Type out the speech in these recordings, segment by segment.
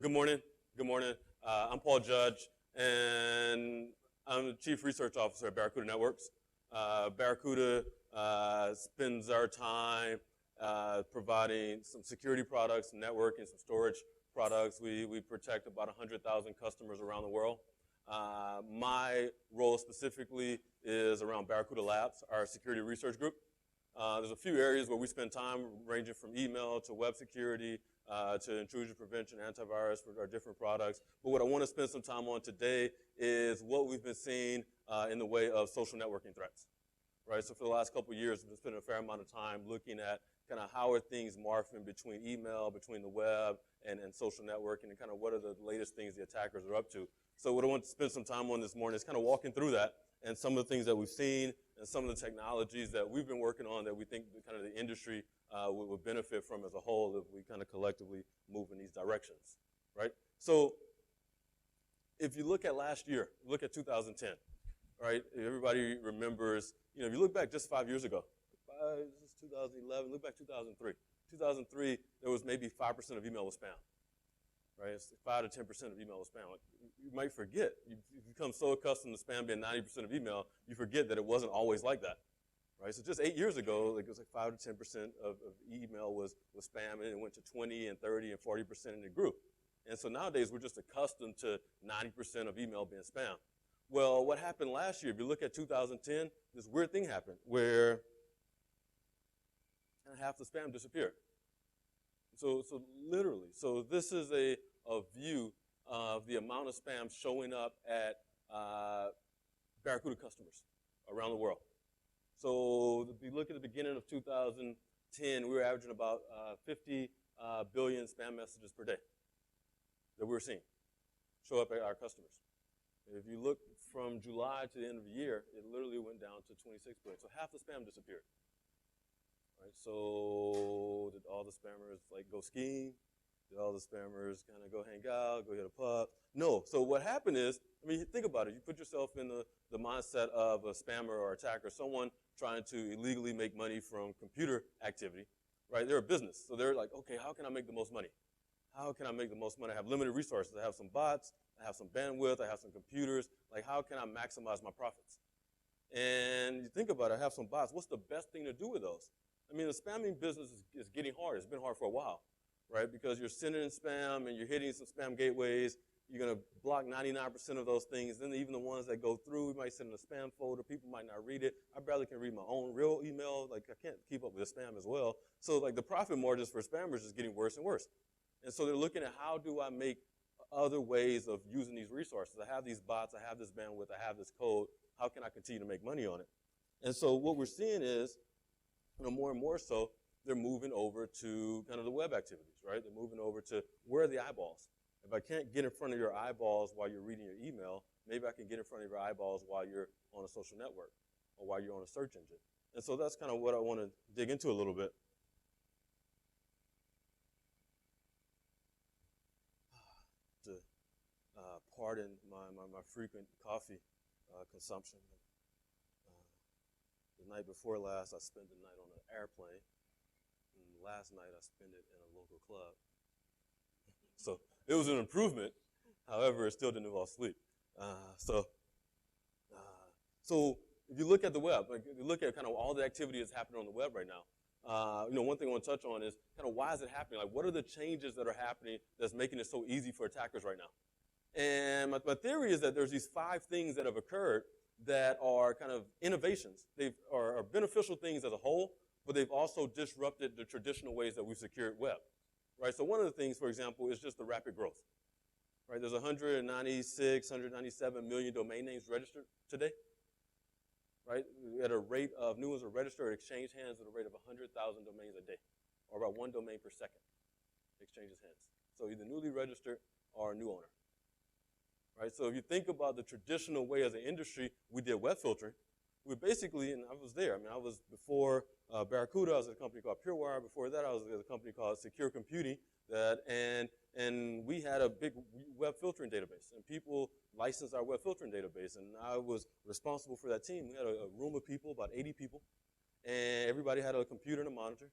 Good morning. Good morning. I'm Paul Judge, and I'm the Chief Research Officer at Barracuda Networks. Barracuda spends our time providing some security products, networking, some storage products. We protect about 100,000 customers around the world. My role specifically is around Barracuda Labs, our security research group. There's a few areas where we spend time ranging from email to web security, to intrusion prevention, antivirus for our different products. But what I want to spend some time on today is what we've been seeing in the way of social networking threats, right? So for the last couple of years, we've been spending a fair amount of time looking at kind of how are things morphing between email, between the web, and social networking, and kind of what are the latest things the attackers are up to. So what I want to spend some time on this morning is kind of walking through that and some of the things that we've seen and some of the technologies that we've been working on that we think kind of the industry would benefit from as a whole if we kind of collectively move in these directions, right? So if you look at last year, look at 2010, right? Everybody remembers, if you look back just 5 years ago, this is 2011, look back 2003. 2003, there was maybe 5% of email was spam, right? It's 5 to 10% of email was spam. Like, you might forget. You become so accustomed to spam being 90% of email, you forget that it wasn't always like that, right? So just 8 years ago, it was like 5 to 10% of email was spam, and it went to 20 and 30 and 40%, and it grew. And so nowadays, we're just accustomed to 90% of email being spam. Well, what happened last year, if you look at 2010, this weird thing happened where half the spam disappeared. So literally, so this is a view of the amount of spam showing up at Barracuda customers around the world. So if you look at the beginning of 2010, we were averaging about 50 billion spam messages per day that we were seeing show up at our customers. If you look from July to the end of the year, it literally went down to 26 billion. So half the spam disappeared. Right, so did all the spammers go skiing? Did all the spammers kind of go hang out, go hit a pub? No. So what happened is, think about it. You put yourself in the mindset of a spammer or attacker, someone trying to illegally make money from computer activity, right? They're a business. So they're like, okay, how can I make the most money? How can I make the most money? I have limited resources. I have some bots. I have some bandwidth. I have some computers. Like, how can I maximize my profits? And you think about it, I have some bots. What's the best thing to do with those? The spamming business is getting hard. It's been hard for a while, right? Because you're sending in spam and you're hitting some spam gateways. You're going to block 99% of those things. Then even the ones that go through, we might send in a spam folder. People might not read it. I barely can read my own real email. Like, I can't keep up with spam as well. So, the profit margins for spammers is getting worse and worse. And so they're looking at how do I make other ways of using these resources. I have these bots. I have this bandwidth. I have this code. How can I continue to make money on it? And so what we're seeing is, more and more so, they're moving over to kind of the web activities, right? They're moving over to where are the eyeballs? If I can't get in front of your eyeballs while you're reading your email, maybe I can get in front of your eyeballs while you're on a social network or while you're on a search engine. And so that's kind of what I want to dig into a little bit. To pardon my frequent coffee consumption. The night before last, I spent the night on an airplane. And last night, I spent it in a local club. So it was an improvement. However, it still didn't involve sleep. So if you look at the web, if you look at kind of all the activity that's happening on the web right now, one thing I want to touch on is kind of why is it happening? Like, what are the changes that are happening that's making it so easy for attackers right now? And my theory is that there's these 5 things that have occurred that are kind of innovations. They are beneficial things as a whole, but they've also disrupted the traditional ways that we've secured web, right? So one of the things, for example, is just the rapid growth, right? There's 196, 197 million domain names registered today, right? At a rate of new ones are registered or exchange hands at a rate of 100,000 domains a day, or about 1 domain per second exchanges hands. So either newly registered or a new owner. Right, so if you think about the traditional way as an industry, we did web filtering. We basically, and I was there. I was before Barracuda. I was at a company called PureWire. Before that, I was at a company called Secure Computing. And we had a big web filtering database, and people licensed our web filtering database. And I was responsible for that team. We had a room of people, about 80 people, and everybody had a computer and a monitor.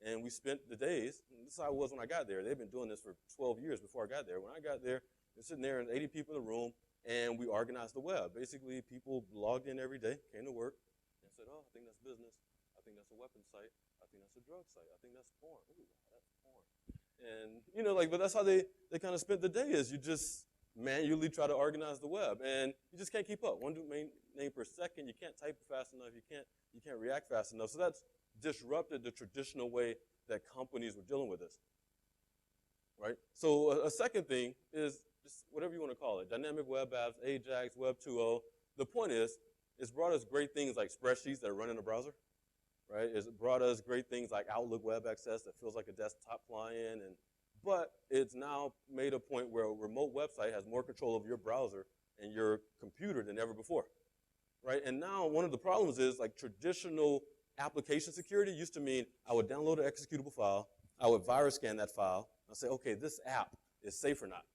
and we spent the days, and this is how it was when I got there. They've been doing this for 12 years before I got there. When I got there, they're sitting there and 80 people in the room, and we organized the web. Basically, people logged in every day, came to work, and said, oh, I think that's business. I think that's a weapons site. I think that's a drug site. I think that's porn. Ooh, that's porn. And, but that's how they kind of spent the day, is you just manually try to organize the web. And you just can't keep up. One domain name per second, you can't type fast enough, you can't react fast enough. So that's disrupted the traditional way that companies were dealing with this, right? So a second thing is just whatever you want to call it, dynamic web apps, Ajax, Web 2.0. The point is, it's brought us great things like spreadsheets that run in a browser, right? It's brought us great things like Outlook Web Access that feels like a desktop client, but it's now made a point where a remote website has more control over your browser and your computer than ever before, right? And now one of the problems is, like, traditional application security used to mean I would download an executable file, I would virus scan that file, and say, okay, this app is safe or not.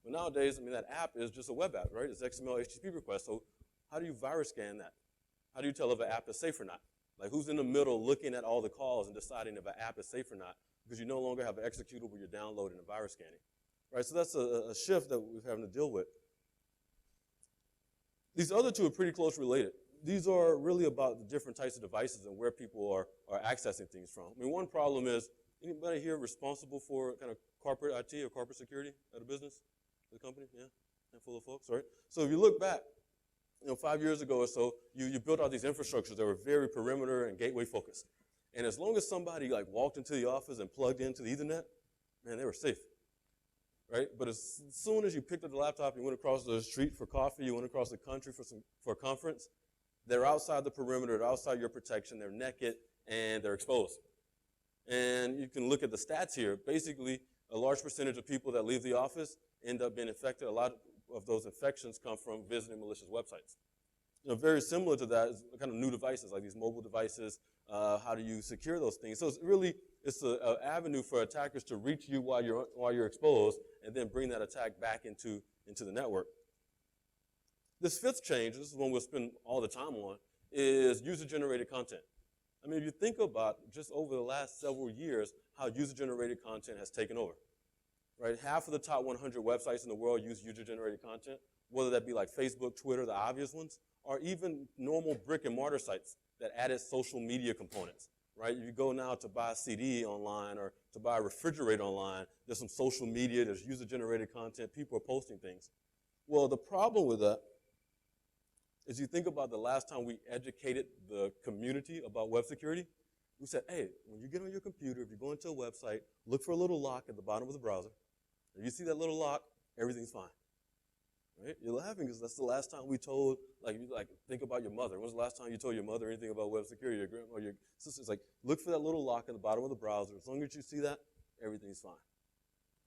But nowadays, that app is just a web app, right? It's XML, HTTP request. So how do you virus scan that? How do you tell if an app is safe or not? Like, who's in the middle looking at all the calls and deciding if an app is safe or not? Because you no longer have an executable you're downloading and virus scanning, right? So that's a shift that we're having to deal with. These other two are pretty close related. These are really about the different types of devices and where people are accessing things from. One problem is, anybody here responsible for kind of corporate IT or corporate security at a business, at a company? Yeah, handful of folks, right? So if you look back, 5 years ago or so, you built out these infrastructures that were very perimeter and gateway focused. And as long as somebody walked into the office and plugged into the Ethernet, man, they were safe, right? But as soon as you picked up the laptop, you went across the street for coffee, you went across the country for a conference, they're outside the perimeter, they're outside your protection, they're naked, and they're exposed. And you can look at the stats here. Basically, a large percentage of people that leave the office end up being infected. A lot of those infections come from visiting malicious websites. Very similar to that is kind of new devices, like these mobile devices. How do you secure those things? So it's an avenue for attackers to reach you while you're exposed, and then bring that attack back into the network. This fifth change, this is one we'll spend all the time on, is user-generated content. If you think about just over the last several years how user-generated content has taken over, right? Half of the top 100 websites in the world use user-generated content, whether that be like Facebook, Twitter, the obvious ones, or even normal brick-and-mortar sites that added social media components, right? If you go now to buy a CD online or to buy a refrigerator online, there's some social media, there's user-generated content, people are posting things. Well, the problem with that is, you think about the last time we educated the community about web security, we said, hey, when you get on your computer, if you go into a website, look for a little lock at the bottom of the browser. If you see that little lock, everything's fine. Right? You're laughing because that's the last time we told, think about your mother. When's the last time you told your mother anything about web security? Your grandma, your sister's look for that little lock at the bottom of the browser. As long as you see that, everything's fine.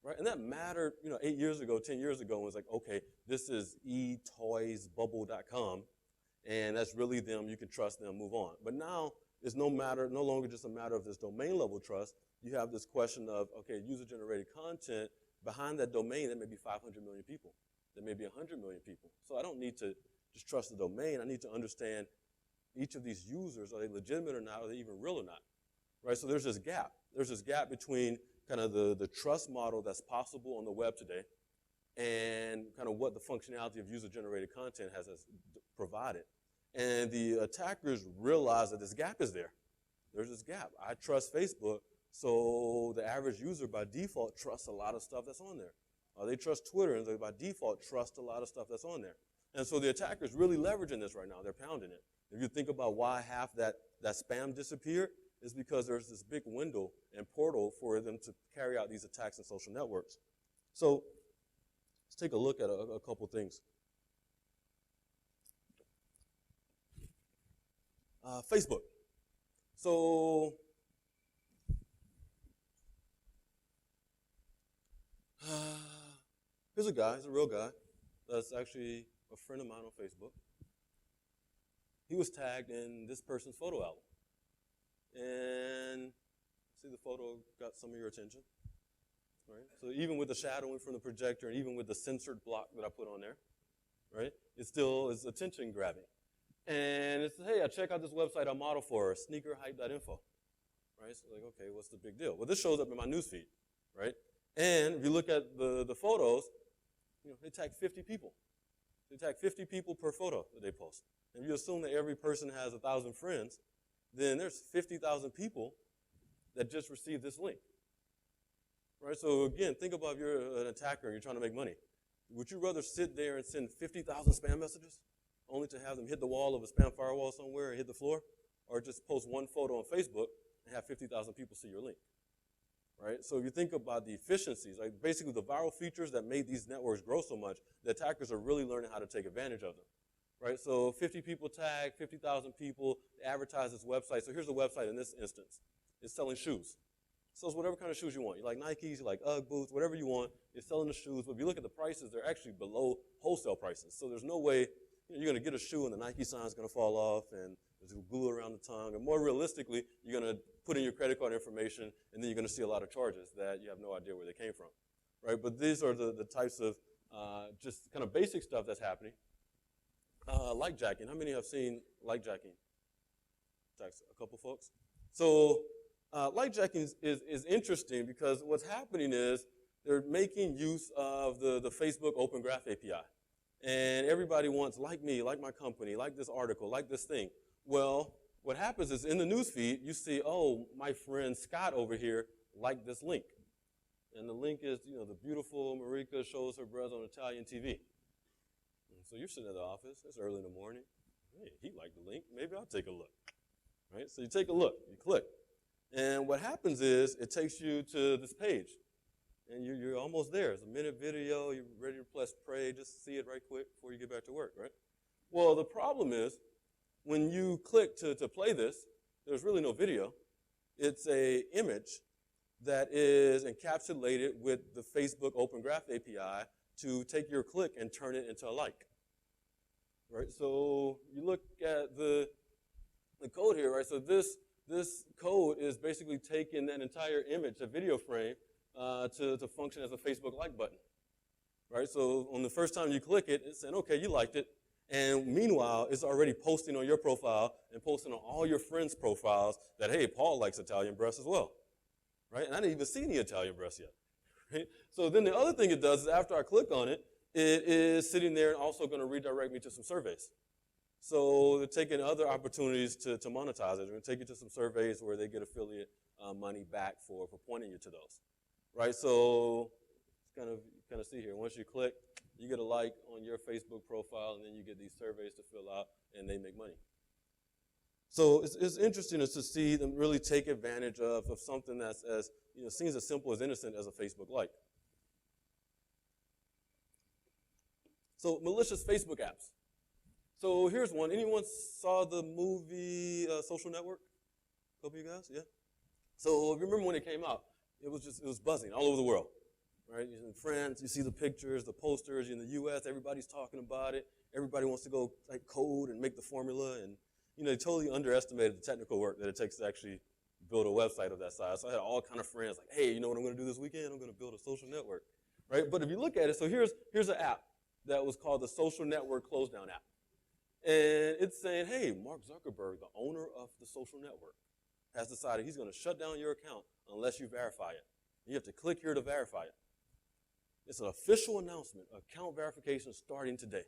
Right? And that mattered, 8 years ago, 10 years ago, it was okay, this is etoysbubble.com, and that's really them, you can trust them, move on. But now, it's no longer just a matter of this domain level trust. You have this question of, okay, user-generated content, behind that domain, there may be 500 million people. There may be 100 million people. So I don't need to just trust the domain. I need to understand each of these users, are they legitimate or not? Are they even real or not? Right? So there's this gap. There's this gap between kind of the trust model that's possible on the web today and kind of what the functionality of user-generated content has provided. And the attackers realize that this gap is there. There's this gap. I trust Facebook, so the average user by default trusts a lot of stuff that's on there. They trust Twitter, and they by default trust a lot of stuff that's on there. And so the attackers really leveraging this right now. They're pounding it. If you think about why half that spam disappeared, it's because there's this big window and portal for them to carry out these attacks in social networks. So let's take a look at a couple things. Facebook. So here's a guy, he's a real guy, that's actually a friend of mine on Facebook. He was tagged in this person's photo album. And see, the photo got some of your attention, right? So even with the shadowing from the projector and even with the censored block that I put on there, right, it still is attention grabbing. And it's, hey, I check out this website I model for, sneakerhype.info, right? So like, okay, what's the big deal? Well, this shows up in my newsfeed, right? And if you look at the photos, they tag 50 people. They tag 50 people per photo that they post. And if you assume that every person has 1,000 friends, then there's 50,000 people that just received this link, right? So again, think about if you're an attacker and you're trying to make money. Would you rather sit there and send 50,000 spam messages only to have them hit the wall of a spam firewall somewhere and hit the floor? Or just post one photo on Facebook and have 50,000 people see your link, right? So if you think about the efficiencies, like basically the viral features that made these networks grow so much, the attackers are really learning how to take advantage of them, right? So 50 people tag, 50,000 people advertise this website. So here's the website in this instance. It's selling shoes. It sells whatever kind of shoes you want. You like Nikes, you like Ugg boots, whatever you want. It's selling the shoes. But if you look at the prices, they're actually below wholesale prices. So there's no way you're going to get a shoe and the Nike sign is going to fall off and there's glue around the tongue. And more realistically, you're going to put in your credit card information and then you're going to see a lot of charges that you have no idea where they came from, right? But these are the types of just kind of basic stuff that's happening. Like jacking. How many have seen like jacking? A couple folks. So like jacking is interesting because what's happening is they're making use of the Facebook Open Graph API. And everybody wants, like me, like my company, like this article, like this thing. Well, what happens is in the news feed, you see, oh, my friend Scott over here liked this link. And the link is, the beautiful Marika shows her breasts on Italian TV. And so you're sitting at the office, it's early in the morning. Hey, he liked the link, maybe I'll take a look. Right? So you take a look, you click. And what happens is it takes you to this page. And you're almost there. It's a minute video. You're ready to press play. Just see it right quick before you get back to work, right? Well, the problem is when you click to play this, there's really no video. It's an image that is encapsulated with the Facebook Open Graph API to take your click and turn it into a like, right? So you look at the code here, right? So this code is basically taking that entire image, a video frame, to function as a Facebook like button, right? So on the first time you click it, it's saying, okay, you liked it. And meanwhile, it's already posting on your profile and posting on all your friends' profiles that, hey, Paul likes Italian breasts as well, right? And I didn't even see any Italian breasts yet, right? So then the other thing it does is after I click on it, it is sitting there and also going to redirect me to some surveys. So they're taking other opportunities to monetize it. They're going to take you to some surveys where they get affiliate money back for pointing you to those. Right, so kind of see here. Once you click, you get a like on your Facebook profile, and then you get these surveys to fill out, and they make money. So it's interesting to see them really take advantage of something that's as seems as simple as innocent as a Facebook like. So malicious Facebook apps. So here's one. Anyone saw the movie Social Network? A couple of you guys, yeah. So if you remember when it came out. It was buzzing all over the world, right? You're in France, you see the pictures, the posters. You're in the U.S., everybody's talking about it. Everybody wants to go like code and make the formula, and they totally underestimated the technical work that it takes to actually build a website of that size. So I had all kind of friends like, hey, you know what I'm going to do this weekend? I'm going to build a social network, right? But if you look at it, so here's an app that was called the Social Network Closedown app, and it's saying, hey, Mark Zuckerberg, the owner of the social network, has decided he's going to shut down your account unless you verify it. You have to click here to verify it. It's an official announcement, account verification starting today.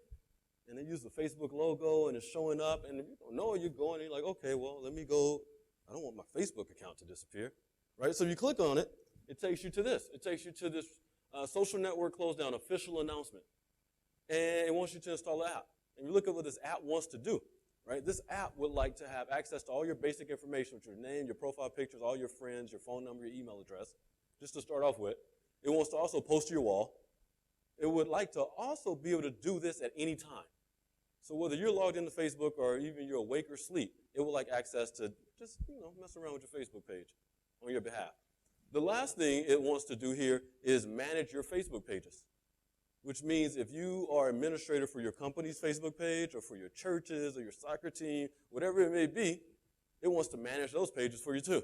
And they use the Facebook logo, and it's showing up, and if you don't know, you're going, and you're like, okay, well, let me go. I don't want my Facebook account to disappear, right? So you click on it, it takes you to this. It takes you to this social network closedown official announcement. And it wants you to install the app. And you look at what this app wants to do. Right? This app would like to have access to all your basic information, which is your name, your profile pictures, all your friends, your phone number, your email address, just to start off with. It wants to also post to your wall. It would like to also be able to do this at any time. So whether you're logged into Facebook or even you're awake or asleep, it would like access to just mess around with your Facebook page on your behalf. The last thing it wants to do here is manage your Facebook pages, which means if you are administrator for your company's Facebook page or for your churches or your soccer team, whatever it may be, it wants to manage those pages for you too.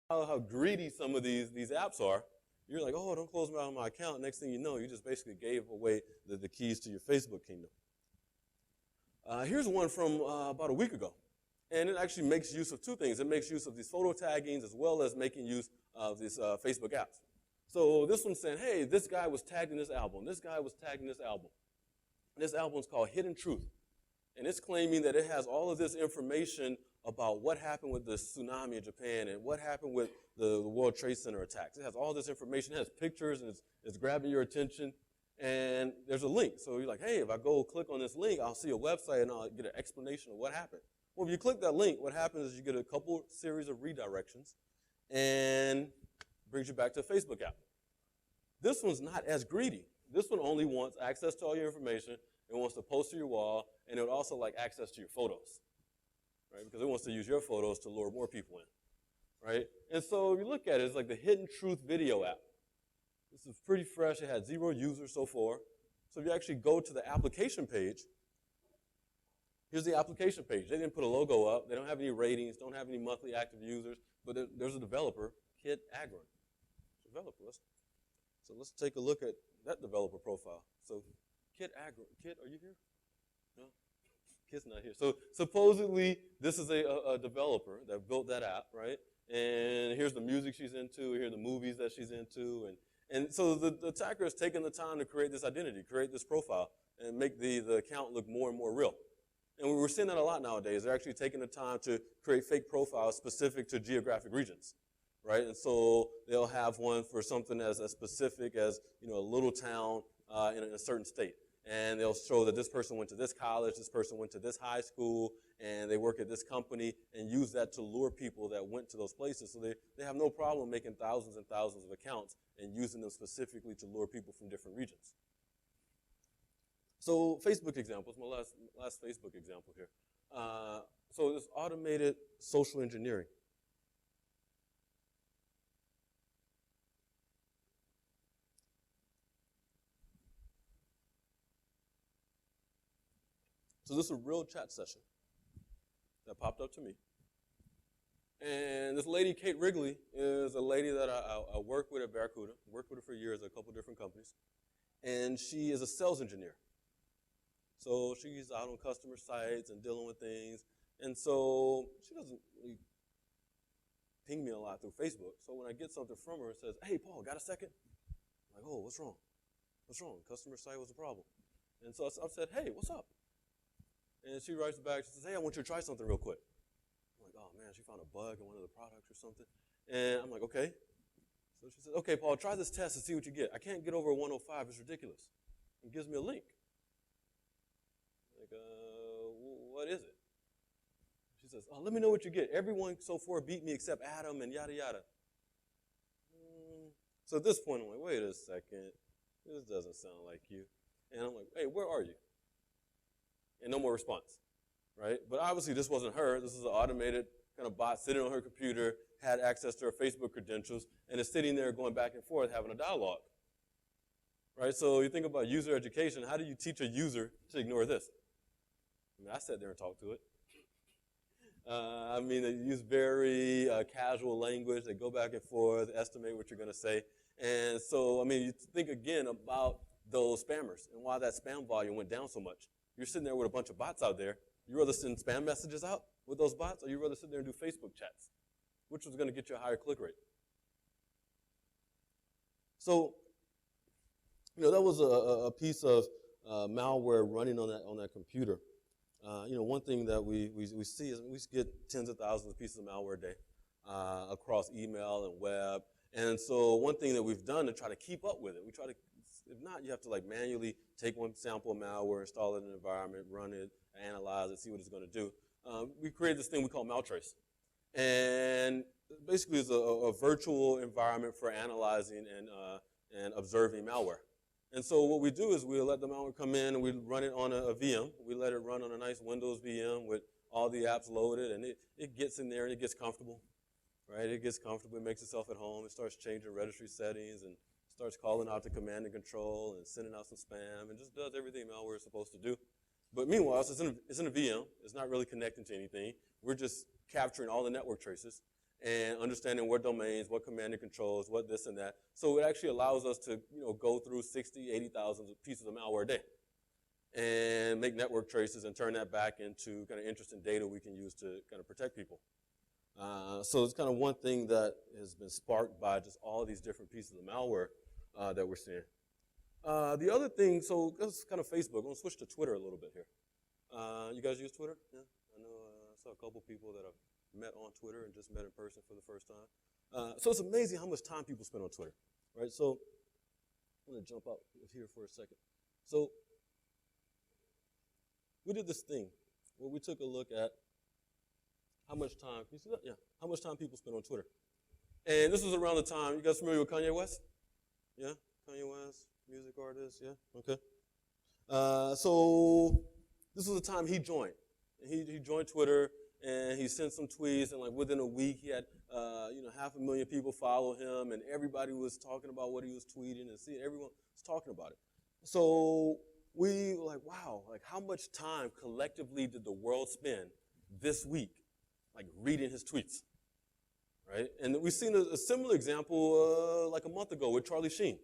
How greedy some of these apps are. You're like, oh, don't close me out of my account. Next thing you know, you just basically gave away the keys to your Facebook kingdom. Here's one from about a week ago. And it actually makes use of two things. It makes use of these photo taggings as well as making use of these Facebook apps. So this one's saying, hey, this guy was tagged in this album. This guy was tagged in this album. This album's called Hidden Truth. And it's claiming that it has all of this information about what happened with the tsunami in Japan and what happened with the World Trade Center attacks. It has all this information. It has pictures, and it's grabbing your attention. And there's a link. So you're like, hey, if I go click on this link, I'll see a website, and I'll get an explanation of what happened. Well, if you click that link, what happens is you get a couple series of redirections and brings you back to a Facebook app. This one's not as greedy. This one only wants access to all your information. It wants to post to your wall, and it would also like access to your photos, right? Because it wants to use your photos to lure more people in, right? And so if you look at it, it's like the Hidden Truth video app. This is pretty fresh. It had 0 users so far. So if you actually go to the application page, here's the application page. They didn't put a logo up. They don't have any ratings, don't have any monthly active users, but there's a developer, Kit Agron. Developer. So let's take a look at that developer profile. So Kit Agron. Kit, are you here? No? Kit's not here. So supposedly this is a developer that built that app, right? And here's the music she's into. Here are the movies that she's into. And so the attacker has taken the time to create this identity, create this profile, and make the account look more and more real. And we're seeing that a lot nowadays. They're actually taking the time to create fake profiles specific to geographic regions, right? And so they'll have one for something as specific as, a little town in a certain state. And they'll show that this person went to this college, this person went to this high school, and they work at this company, and use that to lure people that went to those places. So they have no problem making thousands and thousands of accounts and using them specifically to lure people from different regions. So Facebook examples, my last Facebook example here. So this automated social engineering. So this is a real chat session that popped up to me. And this lady, Kate Wrigley, is a lady that I work with at Barracuda. Worked with her for years at a couple different companies. And she is a sales engineer. So she's out on customer sites and dealing with things. And so she doesn't really ping me a lot through Facebook. So when I get something from her, it says, hey, Paul, got a second? I'm like, oh, what's wrong? What's wrong? Customer site was a problem. And so I said, hey, what's up? And she writes back, she says, hey, I want you to try something real quick. I'm like, oh, man, she found a bug in one of the products or something. And I'm like, okay. So she says, okay, Paul, try this test and see what you get. I can't get over a 105. It's ridiculous. And gives me a link. Like, what is it? She says, oh, let me know what you get. Everyone so far beat me except Adam and yada, yada. So at this point, I'm like, wait a second. This doesn't sound like you. And I'm like, hey, where are you? And no more response, right? But obviously this wasn't her. This is an automated kind of bot sitting on her computer, had access to her Facebook credentials, and is sitting there going back and forth having a dialogue, right? So you think about user education. How do you teach a user to ignore this? I mean, I sat there and talked to it. They use very casual language. They go back and forth, estimate what you're going to say. And so, you think again about those spammers and why that spam volume went down so much. You're sitting there with a bunch of bots out there. You rather send spam messages out with those bots, or you rather sit there and do Facebook chats? Which was going to get you a higher click rate? So, that was a piece of malware running on that computer. One thing that we see is we get tens of thousands of pieces of malware a day across email and web. And so one thing that we've done to try to keep up with it, if not, you have to manually take one sample of malware, install it in an environment, run it, analyze it, see what it's going to do. We created this thing we call Maltrace. And basically it's a virtual environment for analyzing and observing malware. And so what we do is we let the malware come in and we run it on a VM. We let it run on a nice Windows VM with all the apps loaded, and it gets in there and it gets comfortable, right? It gets comfortable, it makes itself at home, it starts changing registry settings and starts calling out to command and control and sending out some spam and just does everything malware is supposed to do. But meanwhile, it's in a VM. It's not really connecting to anything. We're just capturing all the network traces and understanding what domains, what command and controls, what this and that. So it actually allows us to go through 60, 80,000 pieces of malware a day. and make network traces and turn that back into kind of interesting data we can use to kind of protect people. So it's kind of one thing that has been sparked by just all these different pieces of malware that we're seeing. The other thing, so that's kind of Facebook. I'm going to switch to Twitter a little bit here. You guys use Twitter? Yeah, I know I saw a couple people that I've met on Twitter and just met in person for the first time. So it's amazing how much time people spend on Twitter, right? So I'm going to jump out here for a second. So we did this thing where we took a look at how much time, can you see that? Yeah, how much time people spend on Twitter. And this was around the time, you guys familiar with Kanye West? Yeah, Kanye West, music artist, yeah, okay. So this was the time he joined. He joined Twitter, and he sent some tweets, and like within a week, he had 500,000 people follow him, and everybody was talking about what he was tweeting, and seeing everyone was talking about it. So we were like, wow, like how much time collectively did the world spend this week, like reading his tweets, right? And we've seen a similar example like a month ago with Charlie Sheen.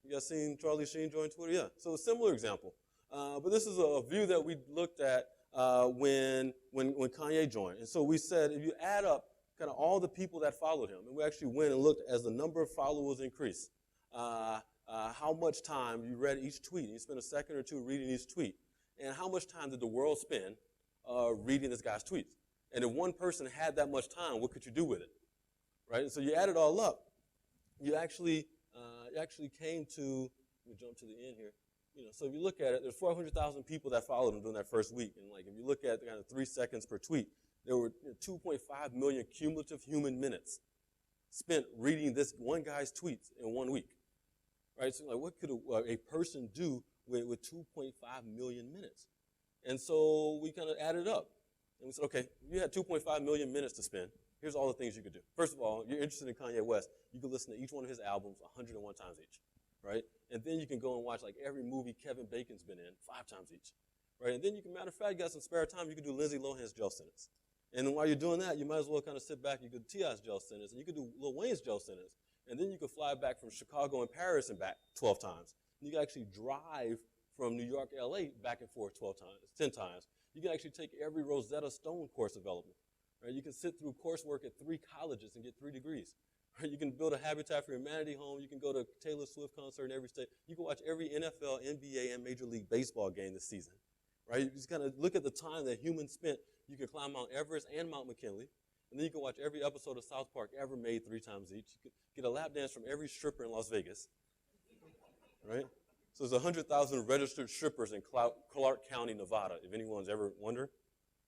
You guys seen Charlie Sheen join Twitter? Yeah, so a similar example. But this is a view that we looked at when Kanye joined. And so we said, if you add up kind of all the people that followed him, and we actually went and looked as the number of followers increased, how much time you read each tweet, and you spent a second or two reading each tweet, and how much time did the world spend reading this guy's tweets? And if one person had that much time, what could you do with it, right? And so you add it all up, you actually came to, let me jump to the end here. So if you look at it, there's 400,000 people that followed him during that first week. And like, if you look at kind of 3 seconds per tweet, there were 2.5 million cumulative human minutes spent reading this one guy's tweets in 1 week, right? So like, what could a person do with 2.5 million minutes? And so we kind of added up. And we said, okay, if you had 2.5 million minutes to spend, here's all the things you could do. First of all, you're interested in Kanye West, you could listen to each one of his albums 101 times each. Right? And then you can go and watch like every movie Kevin Bacon's been in 5 times each. Right? And then you can, matter of fact, you got some spare time, you can do Lindsay Lohan's jail sentence. And then while you're doing that, you might as well kind of sit back, you could do T.I.'s jail sentence, and you could do Lil Wayne's jail sentence. And then you could fly back from Chicago and Paris and back 12 times. And you can actually drive from New York, L.A. back and forth 10 times. You can actually take every Rosetta Stone course available. Right? You can sit through coursework at 3 colleges and get 3 degrees. Right? You can build a Habitat for Humanity home. You can go to Taylor Swift concert in every state. You can watch every NFL, NBA, and Major League Baseball game this season. Right? You just kind of look at the time that humans spent. You can climb Mount Everest and Mount McKinley. And then you can watch every episode of South Park ever made 3 times each. You could get a lap dance from every stripper in Las Vegas. Right? So there's 100,000 registered strippers in Clark County, Nevada, if anyone's ever wondered.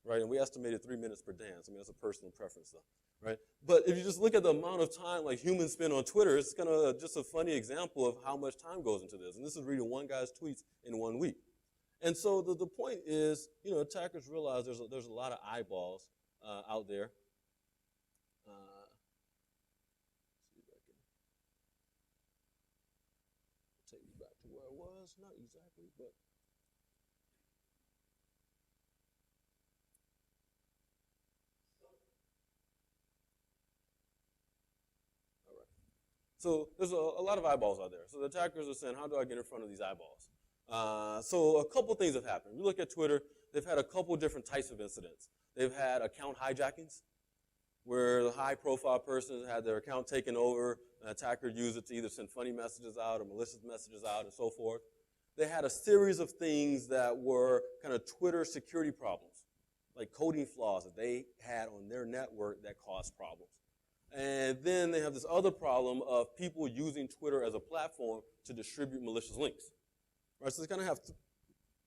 Right? And we estimated 3 minutes per dance. I mean, that's a personal preference, though. Right? But if you just look at the amount of time like humans spend on Twitter, it's kind of just a funny example of how much time goes into this. And this is reading one guy's tweets in 1 week. And so the point is, attackers realize there's a lot of eyeballs out there. See if I can take you back to where I was. Not exactly, but. So there's a lot of eyeballs out there. So the attackers are saying, how do I get in front of these eyeballs? So a couple things have happened. You look at Twitter, they've had a couple different types of incidents. They've had account hijackings, where the high-profile person had their account taken over, an attacker used it to either send funny messages out or malicious messages out and so forth. They had a series of things that were kind of Twitter security problems, like coding flaws that they had on their network that caused problems. And then they have this other problem of people using Twitter as a platform to distribute malicious links. Right? So they kind of have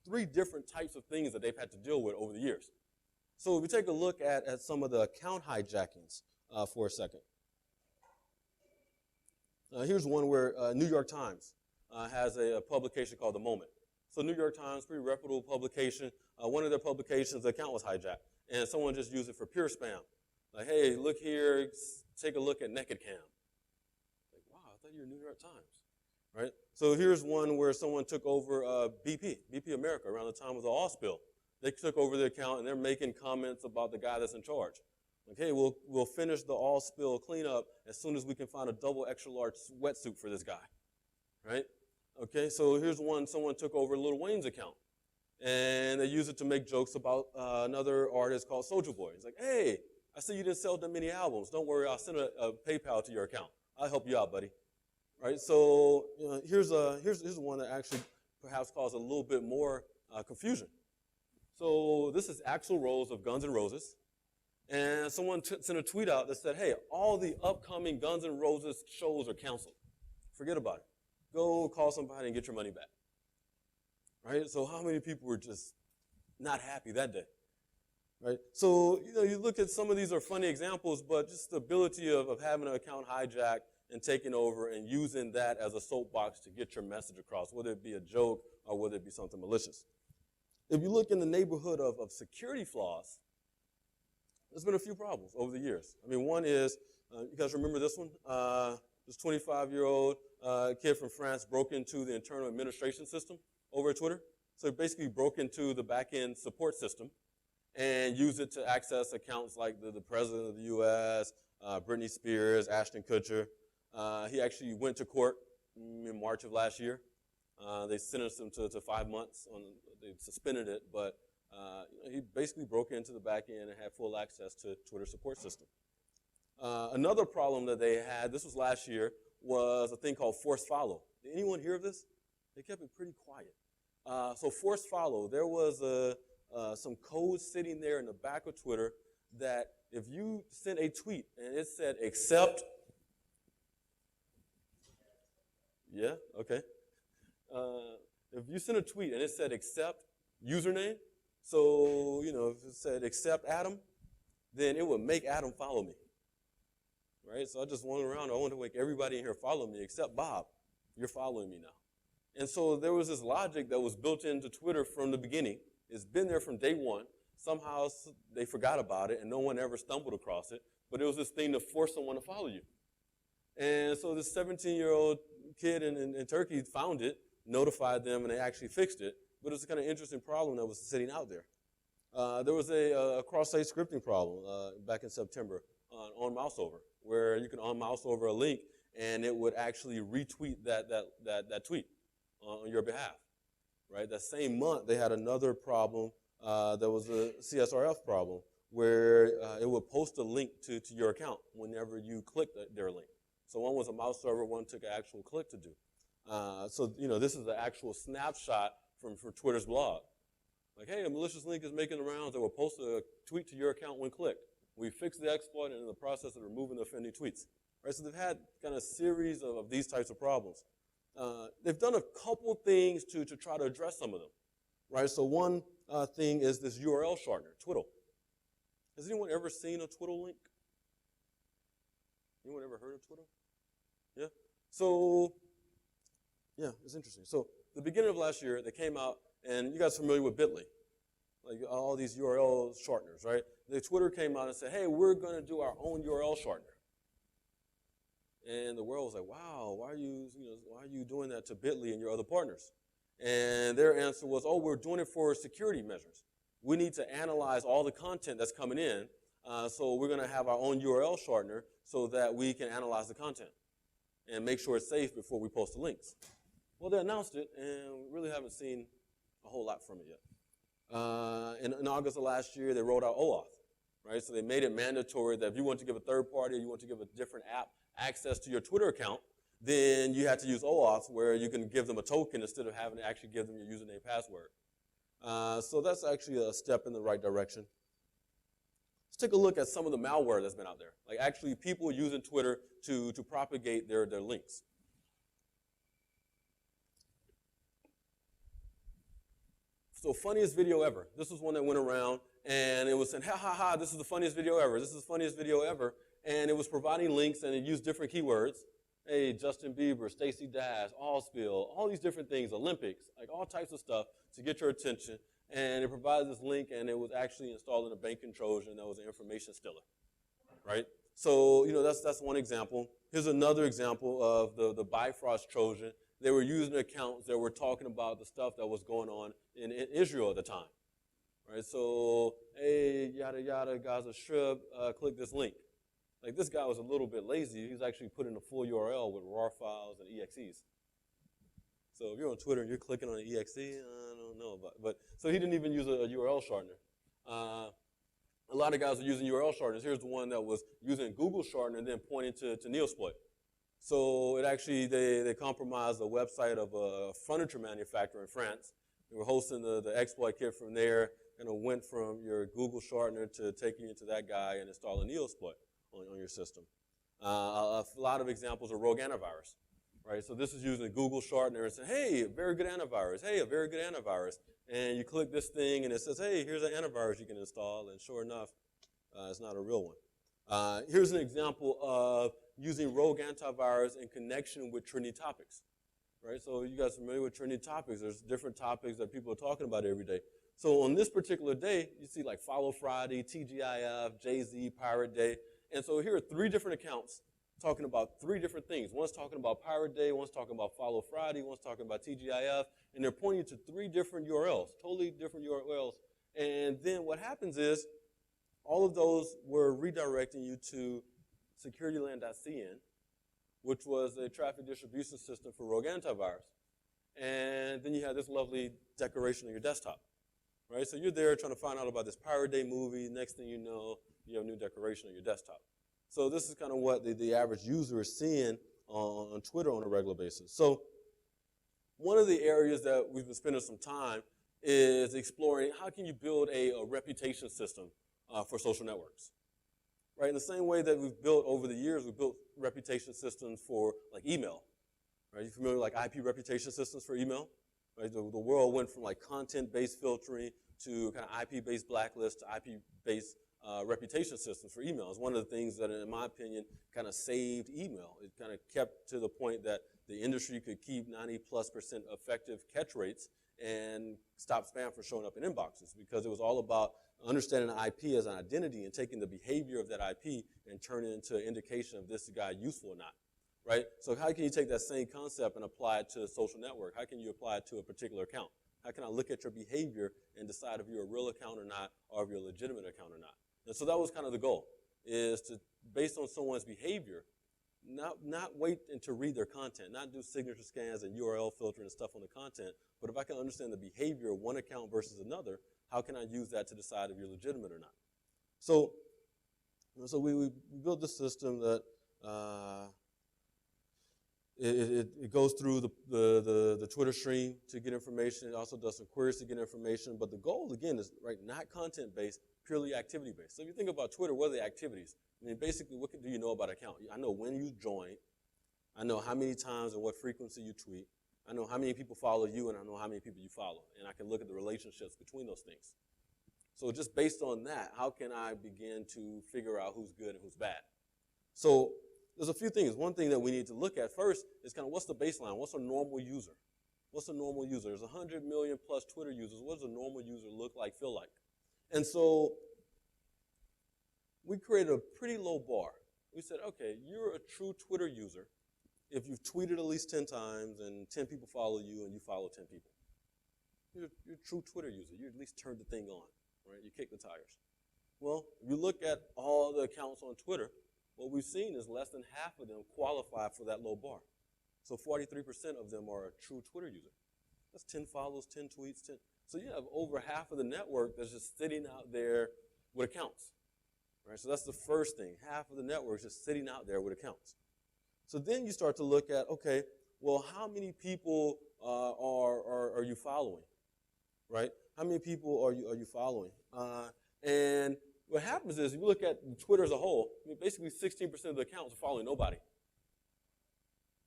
3 different types of things that they've had to deal with over the years. So if we take a look at some of the account hijackings for a second. Here's one where New York Times has a publication called The Moment. So New York Times, pretty reputable publication. One of their publications, the account was hijacked. And someone just used it for pure spam. Like, hey, look here, take a look at Naked Cam. Like, wow, I thought you were New York Times, right? So here's one where someone took over BP America around the time of the oil spill. They took over the account, and they're making comments about the guy that's in charge. Like, hey, we'll finish the oil spill cleanup as soon as we can find a double extra large wetsuit for this guy, right? Okay, so here's one, someone took over Lil Wayne's account. And they use it to make jokes about another artist called Soulja Boy. He's like, hey, I see you didn't sell that many albums. Don't worry, I'll send a PayPal to your account. I'll help you out, buddy. Right? So here's one that actually perhaps caused a little bit more confusion. So this is actual rows of Guns N' Roses. And someone sent a tweet out that said, hey, all the upcoming Guns N' Roses shows are canceled. Forget about it. Go call somebody and get your money back. Right? So how many people were just not happy that day? Right? So, you look at some of these are funny examples, but just the ability of having an account hijacked and taken over and using that as a soapbox to get your message across, whether it be a joke or whether it be something malicious. If you look in the neighborhood of security flaws, there's been a few problems over the years. I mean, one is, you guys remember this one? This 25-year-old kid from France broke into the internal administration system over at Twitter. So he basically broke into the back-end support system and used it to access accounts like the President of the U.S., Britney Spears, Ashton Kutcher. He actually went to court in March of last year. They sentenced him to 5 months. They suspended it, but he basically broke into the back end and had full access to Twitter support system. Another problem that they had, this was last year, was a thing called forced follow. Did anyone hear of this? They kept it pretty quiet. So forced follow, there was some code sitting there in the back of Twitter that if you sent a tweet and it said accept, yeah, okay. If you sent a tweet and it said accept username, so, if it said accept Adam, then it would make Adam follow me. Right? So I just went around, I want to make everybody in here follow me except Bob. You're following me now. And so there was this logic that was built into Twitter from the beginning. It's been there from day one. Somehow they forgot about it and no one ever stumbled across it. But it was this thing to force someone to follow you. And so this 17-year-old kid in Turkey found it, notified them, and they actually fixed it. But it's a kind of interesting problem that was sitting out there. There was a cross-site scripting problem back in September on mouse over, where you can on-mouse over a link and it would actually retweet that tweet on your behalf. Right? That same month, they had another problem that was a CSRF problem, where it would post a link to your account whenever you clicked their link. So one was a mouse over, one took an actual click to do. So this is the actual snapshot from Twitter's blog. Like, hey, a malicious link is making the rounds that will post a tweet to your account when clicked. We fixed the exploit and in the process of removing the offending tweets. Right? So they've had kind of a series of these types of problems. They've done a couple things to try to address some of them. Right? So one thing is this URL shortener, Twiddle. Has anyone ever seen a Twiddle link? Anyone ever heard of Twiddle? Yeah? So, yeah, it's interesting. So the beginning of last year, they came out, and you guys are familiar with Bitly, like all these URL shorteners, right? The Twitter came out and said, hey, we're going to do our own URL shortener. And the world was like, wow, why are you doing that to Bitly and your other partners? And their answer was, oh, we're doing it for security measures. We need to analyze all the content that's coming in, so we're going to have our own URL shortener so that we can analyze the content and make sure it's safe before we post the links. Well, they announced it, and we really haven't seen a whole lot from it yet. In August of last year, they rolled out OAuth, right? So they made it mandatory that if you want to give a third party or you want to give a different app access to your Twitter account, then you had to use OAuth, where you can give them a token instead of having to actually give them your username and password. So that's actually a step in the right direction. Let's take a look at some of the malware that's been out there, like actually people using Twitter to propagate their links. So funniest video ever. This was one that went around, and it was saying, ha, ha, ha, this is the funniest video ever. This is the funniest video ever. And it was providing links, and it used different keywords. Hey, Justin Bieber, Stacey Dash, Allspill, all these different things, Olympics, like all types of stuff to get your attention. And it provided this link, and it was actually installing a banking Trojan that was an information stealer, right? So, that's one example. Here's another example of the Bifrost Trojan. They were using accounts that were talking about the stuff that was going on in Israel at the time, right? So, hey, yada, yada, Gaza Strip, click this link. Like, this guy was a little bit lazy. He was actually putting a full URL with RAR files and EXEs. So if you're on Twitter and you're clicking on an exe, I don't know about it. But so he didn't even use a URL shortener. A lot of guys are using URL shorteners. Here's the one that was using Google shortener and then pointing to Neosploit. So it actually, they compromised the website of a furniture manufacturer in France. They were hosting the exploit kit from there, kind of went from your Google shortener to taking you to that guy and installing Neosploit on your system. A lot of examples of rogue antivirus, right? So this is using Google shortener and saying, hey, a very good antivirus, hey, a very good antivirus. And you click this thing and it says, hey, here's an antivirus you can install, and sure enough, it's not a real one. Here's an example of using rogue antivirus in connection with trending topics, right? So you guys are familiar with trending topics. There's different topics that people are talking about every day. So on this particular day, you see like Follow Friday, TGIF, Jay-Z, Pirate Day. And so here are 3 different accounts talking about 3 different things. One's talking about Pirate Day, one's talking about Follow Friday, one's talking about TGIF, and they're pointing to 3 different URLs, totally different URLs. And then what happens is all of those were redirecting you to securityland.cn, which was a traffic distribution system for rogue antivirus. And then you had this lovely decoration on your desktop, right? So you're there trying to find out about this Pirate Day movie. Next thing you know, you have a new decoration on your desktop. So this is kind of what the average user is seeing on Twitter on a regular basis. So one of the areas that we've been spending some time is exploring how can you build a reputation system for social networks, right? In the same way that we've built over the years, we've built reputation systems for like email, right? You familiar with like IP reputation systems for email? Right? The world went from like content-based filtering to kind of IP-based blacklist to IP-based reputation systems for email. It's one of the things that, in my opinion, kind of saved email. It kind of kept to the point that the industry could keep 90+% effective catch rates and stop spam from showing up in inboxes, because it was all about understanding the IP as an identity and taking the behavior of that IP and turning it into an indication of this guy useful or not, right? So how can you take that same concept and apply it to a social network? How can you apply it to a particular account? How can I look at your behavior and decide if you're a real account or not, or if you're a legitimate account or not? And so that was kind of the goal, is to, based on someone's behavior, not wait and to read their content, not do signature scans and URL filtering and stuff on the content, but if I can understand the behavior of one account versus another, how can I use that to decide if you're legitimate or not? So, we built this system that it goes through the Twitter stream to get information. It also does some queries to get information. But the goal, again, is not content-based, purely activity-based. So if you think about Twitter, what are the activities? I mean, basically, what do you know about an account? I know when you join. I know how many times and what frequency you tweet. I know how many people follow you, and I know how many people you follow. And I can look at the relationships between those things. So just based on that, how can I begin to figure out who's good and who's bad? So there's a few things. One thing that we need to look at first is kind of what's the baseline? What's a normal user? What's a normal user? There's 100 million plus Twitter users. What does a normal user look like, feel like? And so we created a pretty low bar. We said, okay, you're a true Twitter user if you've tweeted at least 10 times and 10 people follow you and you follow 10 people. You're a true Twitter user. You at least turned the thing on, right? You kick the tires. Well, if you look at all the accounts on Twitter, what we've seen is less than half of them qualify for that low bar. So 43% of them are a true Twitter user. That's 10 follows, 10 tweets, 10. So you have over half of the network that's just sitting out there with accounts, right? So that's the first thing. Half of the network is just sitting out there with accounts. So then you start to look at, okay, well, how many people are you following, right? How many people are you following? And what happens is, if you look at Twitter as a whole, I mean, basically 16% of the accounts are following nobody,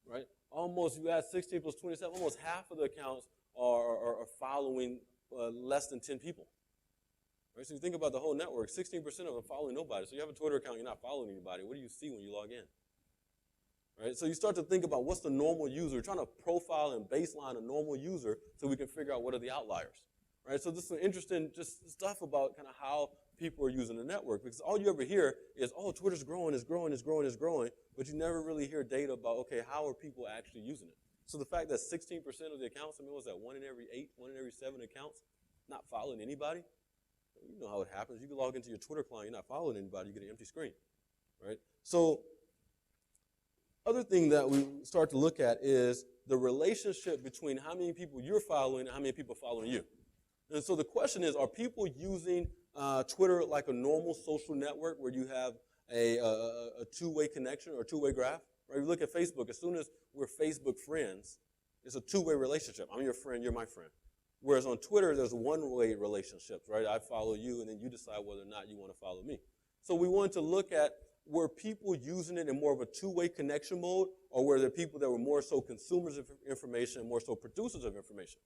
right? Almost, you add 16 plus 27, almost half of the accounts are following less than 10 people, right? So you think about the whole network, 16% of them are following nobody. So you have a Twitter account, you're not following anybody. What do you see when you log in? Right? So you start to think about what's the normal user, trying to profile and baseline a normal user so we can figure out what are the outliers. Right? So this is interesting just stuff about kind of how people are using the network, because all you ever hear is, oh, Twitter's growing, it's growing, it's growing, it's growing, but you never really hear data about, okay, how are people actually using it? So the fact that 16% of the accounts, I mean, was that 1 in every 8, 1 in every 7 accounts not following anybody? You know how it happens. You can log into your Twitter client, you're not following anybody, you get an empty screen, right? So Other thing that we start to look at is the relationship between how many people you're following and how many people are following you. And so the question is, are people using Twitter like a normal social network where you have a two-way connection or a two-way graph? Right? You look at Facebook, as soon as we're Facebook friends, it's a two-way relationship. I'm your friend, you're my friend. Whereas on Twitter, there's one-way relationships, right? I follow you, and then you decide whether or not you want to follow me. So we wanted to look at, were people using it in more of a two-way connection mode, or were there people that were more so consumers of information and more so producers of information?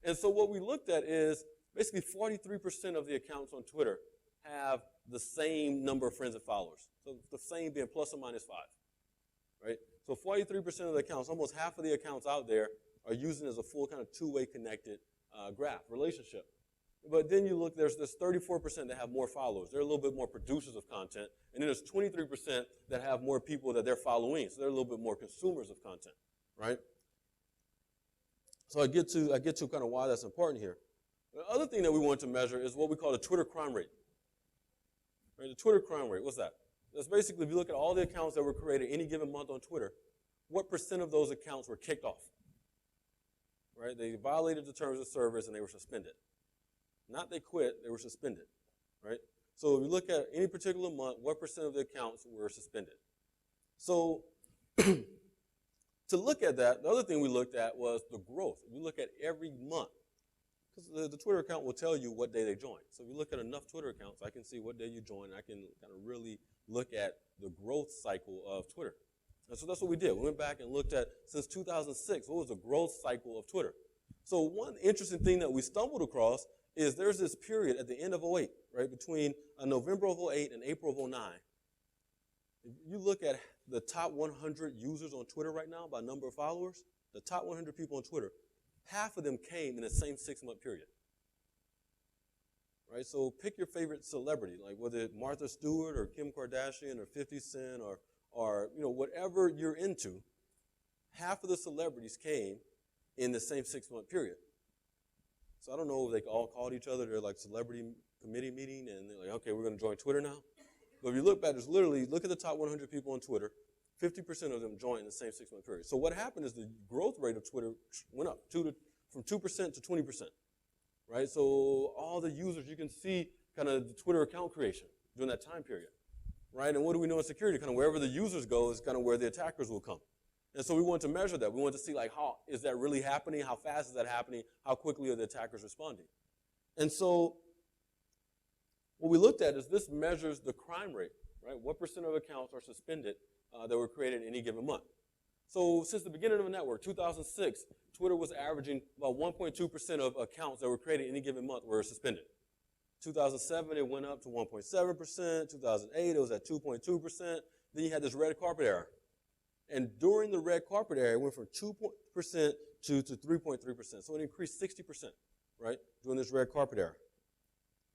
And so what we looked at is basically 43% of the accounts on Twitter have the same number of friends and followers. So the same being plus or minus 5, right? So 43% of the accounts, almost half of the accounts out there, are using it as a full kind of two-way connected graph relationship. But then you look, there's this 34% that have more followers. They're a little bit more producers of content. And then there's 23% that have more people that they're following. So they're a little bit more consumers of content, right? So I get to kind of why that's important here. The other thing that we want to measure is what we call the Twitter crime rate. Right? The Twitter crime rate, what's that? That's basically, if you look at all the accounts that were created any given month on Twitter, what percent of those accounts were kicked off? Right? They violated the terms of service and they were suspended. Not they quit, they were suspended, right? So if you look at any particular month, what percent of the accounts were suspended? So to look at that, the other thing we looked at was the growth. We look at every month, because the Twitter account will tell you what day they joined. So if you look at enough Twitter accounts, I can see what day you joined. I can kind of really look at the growth cycle of Twitter. And so that's what we did. We went back and looked at, since 2006, what was the growth cycle of Twitter? So one interesting thing that we stumbled across is there's this period at the end of 08, right, between November of 08 and April of 09. If you look at the top 100 users on Twitter right now by number of followers, the top 100 people on Twitter, half of them came in the same 6-month period. Right, so pick your favorite celebrity, like whether it's Martha Stewart or Kim Kardashian or 50 Cent or you know, whatever you're into, half of the celebrities came in the same 6-month period. So I don't know if they all called each other their like celebrity committee meeting and they're like, okay, we're going to join Twitter now. But if you look back, there's literally, look at the top 100 people on Twitter, 50% of them joined in the same 6-month period. So what happened is the growth rate of Twitter went up from 2% to 20%, right? So all the users, you can see kind of the Twitter account creation during that time period, right? And what do we know in security? Kind of wherever the users go is kind of where the attackers will come. And so we want to measure that. We want to see, like, how is that really happening? How fast is that happening? How quickly are the attackers responding? And so what we looked at is this measures the crime rate, right? What percent of accounts are suspended that were created in any given month? So since the beginning of the network, 2006, Twitter was averaging about 1.2% of accounts that were created in any given month were suspended. 2007, it went up to 1.7%. 2008, it was at 2.2%. Then you had this red carpet era. And during the red carpet era, it went from 2% to 3.3%. So it increased 60%, right, during this red carpet era.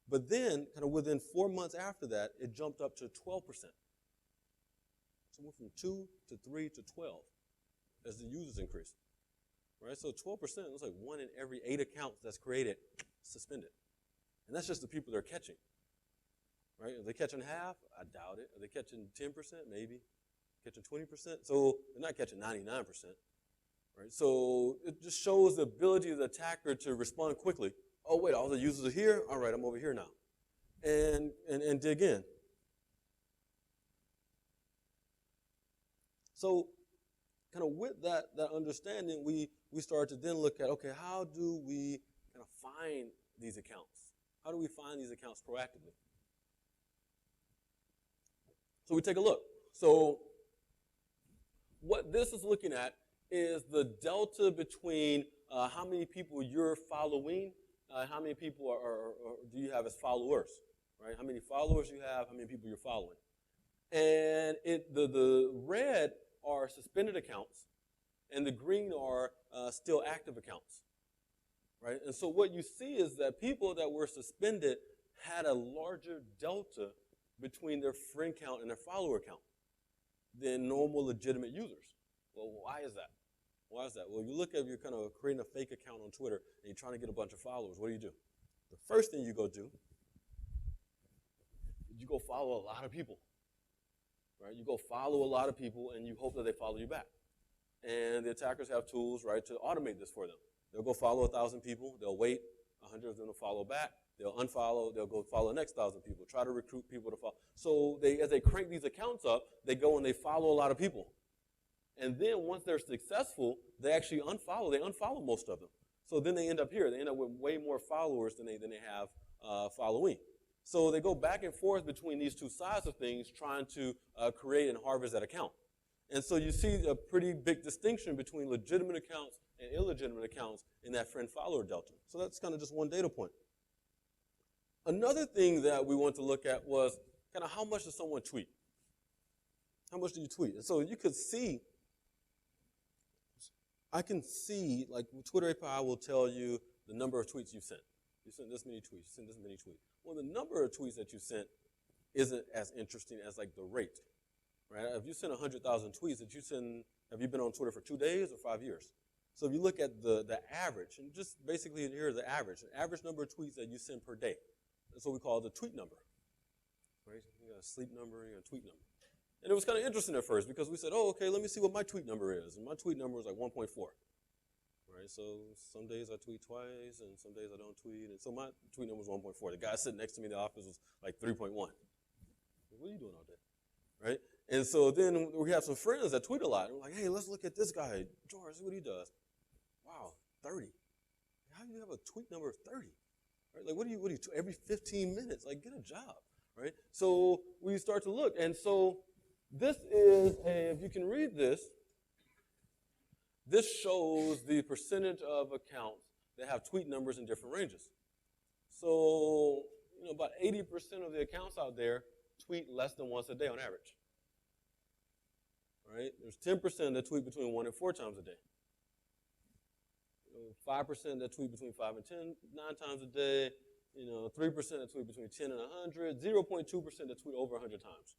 But then, kind of within 4 months after that, it jumped up to 12%. So it went from 2 to 3 to 12 as the users increased, right? So 12%, it's like 1 in every 8 accounts that's created suspended. And that's just the people they're catching, right? Are they catching half? I doubt it. Are they catching 10%? Maybe. Catching 20%? So they're not catching 99%, right? So it just shows the ability of the attacker to respond quickly. Oh, wait, all the users are here? All right, I'm over here now. And dig in. So kind of with that understanding, we start to then look at, okay, how do we kind of find these accounts? How do we find these accounts proactively? So we take a look. So what this is looking at is the delta between how many people you're following, how many people do you have as followers, right? How many followers you have, how many people you're following. And the red are suspended accounts, and the green are still active accounts, right? And so what you see is that people that were suspended had a larger delta between their friend count and their follower count than normal legitimate users. Well, why is that? Why is that? Well, you look at, you're kind of creating a fake account on Twitter and you're trying to get a bunch of followers. What do? The first thing you go do is you go follow a lot of people, right? You go follow a lot of people, and you hope that they follow you back. And the attackers have tools, right, to automate this for them. They'll go follow 1,000 people. They'll wait. 100 of them to follow back. They'll unfollow. They'll go follow the next 1,000 people. Try to recruit people to follow. So as they crank these accounts up, they go and they follow a lot of people. And then once they're successful, they actually unfollow. They unfollow most of them. So then they end up here. They end up with way more followers than they have following. So they go back and forth between these two sides of things, trying to create and harvest that account. And so you see a pretty big distinction between legitimate accounts and illegitimate accounts in that friend-follower delta. So that's kind of just one data point. Another thing that we want to look at was kind of how much does someone tweet? How much do you tweet? And so you could see, I can see, like Twitter API will tell you the number of tweets you've sent. You sent this many tweets, you sent this many tweets. Well, the number of tweets that you sent isn't as interesting as like the rate, right? If you send 100,000 tweets, have you been on Twitter for 2 days or 5 years? So if you look at the average, and just basically here's the average number of tweets that you send per day. That's what we call the tweet number, right? You got a sleep number, you got a tweet number. And it was kind of interesting at first because we said, oh, okay, let me see what my tweet number is. And my tweet number is like 1.4. Right, so some days I tweet twice, and some days I don't tweet. And so my tweet number was 1.4. The guy sitting next to me in the office was like 3.1. What are you doing all day? Right? And so then we have some friends that tweet a lot. And we're like, hey, let's look at this guy, George, see what he does. Wow, 30. How do you have a tweet number of 30? Right? Like, what do you every 15 minutes? Like, get a job, right? So we start to look. And so this is, if you can read this, this shows the percentage of accounts that have tweet numbers in different ranges. So, about 80% of the accounts out there tweet less than once a day on average. Right? There's 10% that tweet between 1 and 4 times a day. 5% that tweet between 5 and 9 times a day. 3% that tweet between 10 and 100. 0.2% that tweet over 100 times.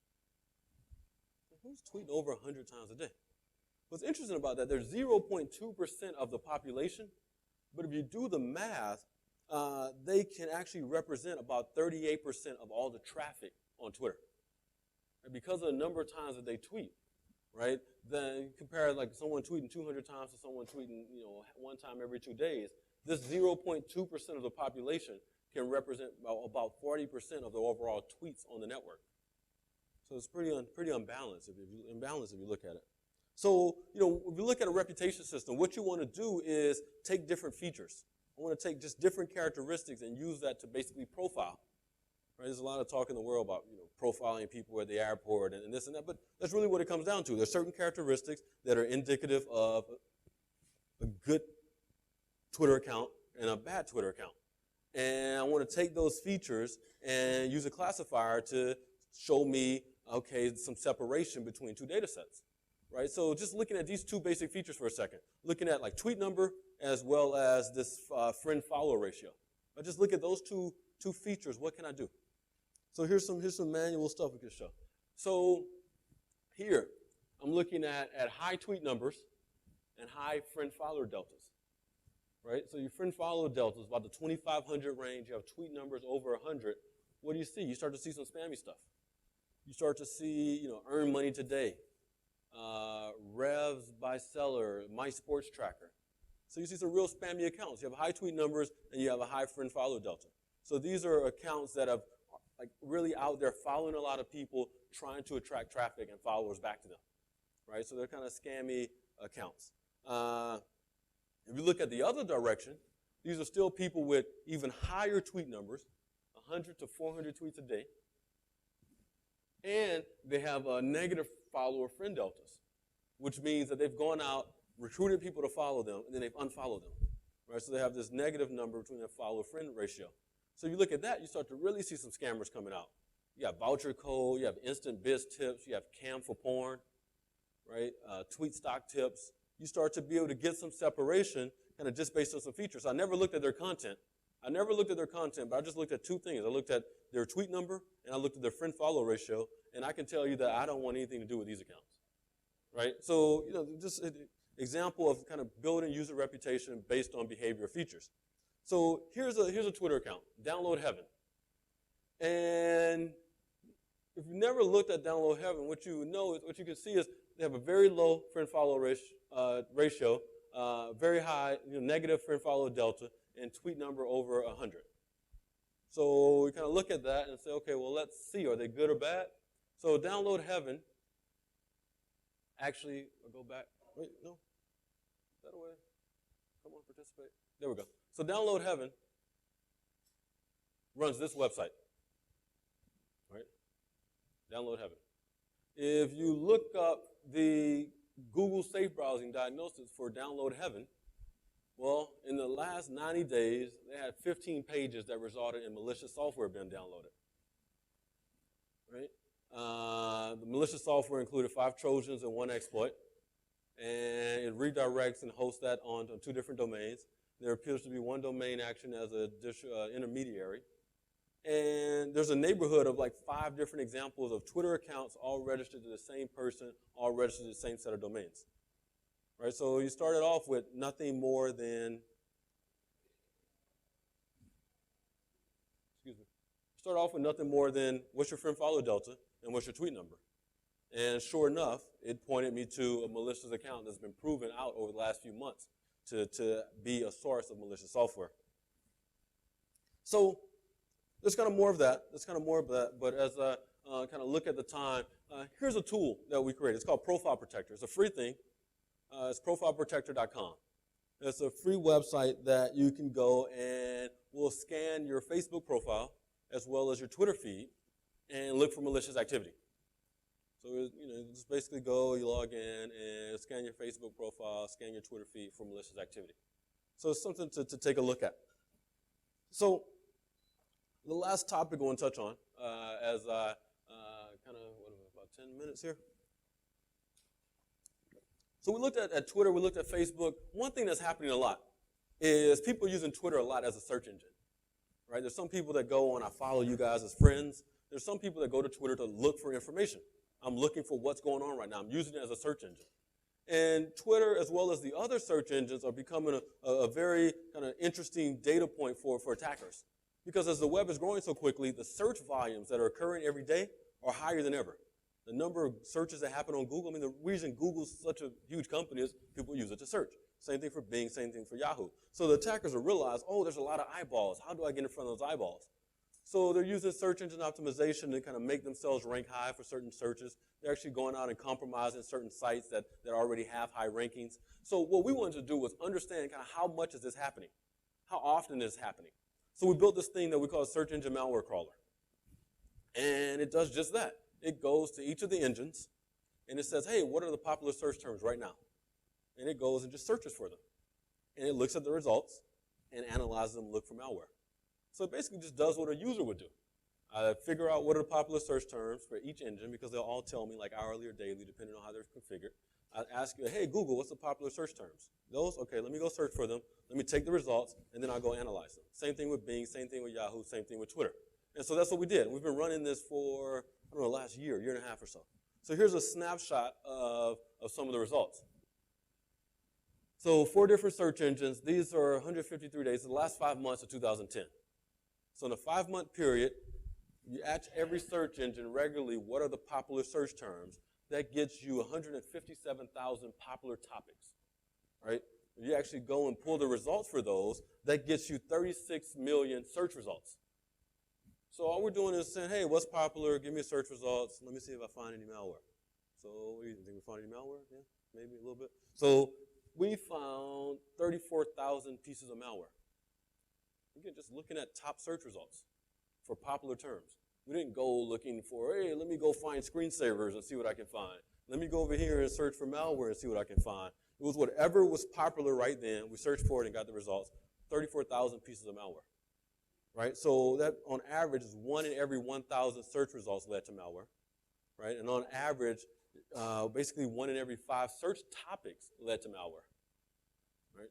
Who's tweeting over 100 times a day? What's interesting about that, there's 0.2% of the population, but if you do the math, they can actually represent about 38% of all the traffic on Twitter. And because of the number of times that they tweet, right, then you compare like someone tweeting 200 times to someone tweeting, one time every 2 days, this 0.2% of the population can represent about 40% of the overall tweets on the network. So it's pretty unbalanced if you look at it. So, if you look at a reputation system, what you want to do is take different features. I want to take just different characteristics and use that to basically profile. Right? There's a lot of talk in the world about, profiling people at the airport and this and that, but that's really what it comes down to. There's certain characteristics that are indicative of a good Twitter account and a bad Twitter account. And I want to take those features and use a classifier to show me, okay, some separation between two data sets. Right, so just looking at these two basic features for a second, looking at like tweet number as well as this friend-follower ratio. I just look at those two features. What can I do? So here's some manual stuff we can show. So here I'm looking at high tweet numbers and high friend-follower deltas. Right, so your friend-follower delta is about the 2,500 range. You have tweet numbers over 100. What do you see? You start to see some spammy stuff. You start to see, earn money today. Revs by seller, my sports tracker. So you see some real spammy accounts. You have high tweet numbers and you have a high friend follow delta. So these are accounts that have like really out there following a lot of people, trying to attract traffic and followers back to them. Right? So they're kind of scammy accounts. If you look at the other direction, these are still people with even higher tweet numbers, 100 to 400 tweets a day. And they have negative follower friend deltas, which means that they've gone out, recruited people to follow them, and then they've unfollowed them. Right? So they have this negative number between their follower-friend ratio. So you look at that, you start to really see some scammers coming out. You have voucher code, you have instant biz tips, you have cam for porn, right? Tweet stock tips. You start to be able to get some separation kind of just based on some features. I never looked at their content. But I just looked at two things. I looked at their tweet number, and I looked at their friend-follow ratio, and I can tell you that I don't want anything to do with these accounts, right? So, just an example of kind of building user reputation based on behavior features. So here's a Twitter account, Download Heaven. And if you never looked at Download Heaven, what you know is, what you can see is they have a very low friend-follow ratio, very high negative friend-follow delta, and tweet number over 100. So we kind of look at that and say, okay, well, let's see, are they good or bad? So Download Heaven, actually, I'll go back. Wait, no, is that a way? Come on, participate. There we go. So Download Heaven runs this website, right? Download Heaven. If you look up the Google Safe Browsing diagnosis for Download Heaven, well, in the last 90 days, they had 15 pages that resulted in malicious software being downloaded, right? The malicious software included 5 Trojans and 1 exploit, and it redirects and hosts that on 2 different domains. There appears to be 1 domain action as an intermediary. And there's a neighborhood of like 5 different examples of Twitter accounts all registered to the same person, all registered to the same set of domains. Right, so you started off with nothing more than, what's your friend follow delta and what's your tweet number. And sure enough, it pointed me to a malicious account that's been proven out over the last few months to be a source of malicious software. So there's kind of more of that. But as I kind of look at the time, here's a tool that we created. It's called Profile Protector. It's a free thing. It's profileprotector.com. It's a free website that you can go and will scan your Facebook profile as well as your Twitter feed and look for malicious activity. So you just basically go, you log in, and scan your Facebook profile, scan your Twitter feed for malicious activity. So it's something to take a look at. So the last topic I want to touch on, as I about 10 minutes here. So we looked at Twitter, we looked at Facebook. One thing that's happening a lot is people using Twitter a lot as a search engine, right? There's some people that go on, I follow you guys as friends. There's some people that go to Twitter to look for information. I'm looking for what's going on right now. I'm using it as a search engine. And Twitter, as well as the other search engines, are becoming a very kind of interesting data point for attackers. Because as the web is growing so quickly, the search volumes that are occurring every day are higher than ever. The number of searches that happen on Google, the reason Google's such a huge company is people use it to search. Same thing for Bing, same thing for Yahoo. So the attackers will realize, oh, there's a lot of eyeballs. How do I get in front of those eyeballs? So they're using search engine optimization to kind of make themselves rank high for certain searches. They're actually going out and compromising certain sites that already have high rankings. So what we wanted to do was understand kind of how much is this happening? How often is this happening? So we built this thing that we call a search engine malware crawler. And it does just that. It goes to each of the engines, and it says, hey, what are the popular search terms right now? And it goes and just searches for them. And it looks at the results and analyzes them, look for malware. So it basically just does what a user would do. I figure out what are the popular search terms for each engine, because they'll all tell me like hourly or daily, depending on how they're configured. I ask you, hey, Google, what's the popular search terms? Those, okay, let me go search for them. Let me take the results, and then I'll go analyze them. Same thing with Bing, same thing with Yahoo, same thing with Twitter. And so that's what we did. We've been running this for, I don't know, last year and a half or so. So here's a snapshot of some of the results. So 4 different search engines. These are 153 days, the last 5 months of 2010. So in a 5-month period, you ask every search engine regularly, what are the popular search terms? That gets you 157,000 popular topics, right? If you actually go and pull the results for those, that gets you 36 million search results. So all we're doing is saying, hey, what's popular? Give me search results. Let me see if I find any malware. So what do you think? We found any malware? Yeah, maybe a little bit. So we found 34,000 pieces of malware. Again, just looking at top search results for popular terms. We didn't go looking for, hey, let me go find screensavers and see what I can find. Let me go over here and search for malware and see what I can find. It was whatever was popular right then. We searched for it and got the results. 34,000 pieces of malware. Right? So that on average is 1 in every 1,000 search results led to malware. Right? And on average, basically 1 in every 5 search topics led to malware. Right?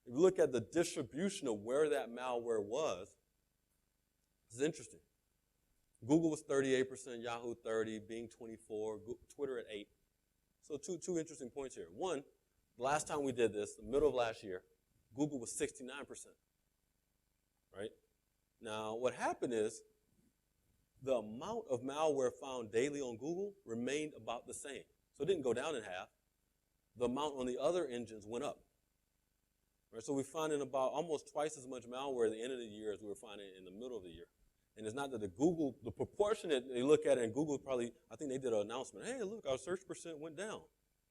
If you look at the distribution of where that malware was, it's interesting. Google was 38%, Yahoo 30%, Bing 24%, Twitter at 8%. So two interesting points here. One, the last time we did this, the middle of last year, Google was 69%. Right? Now, what happened is the amount of malware found daily on Google remained about the same. So it didn't go down in half. The amount on the other engines went up. Right? So we're finding about almost twice as much malware at the end of the year as we were finding in the middle of the year. And it's not that the proportion that they look at it, and Google probably, I think they did an announcement, hey, look, our search percent went down,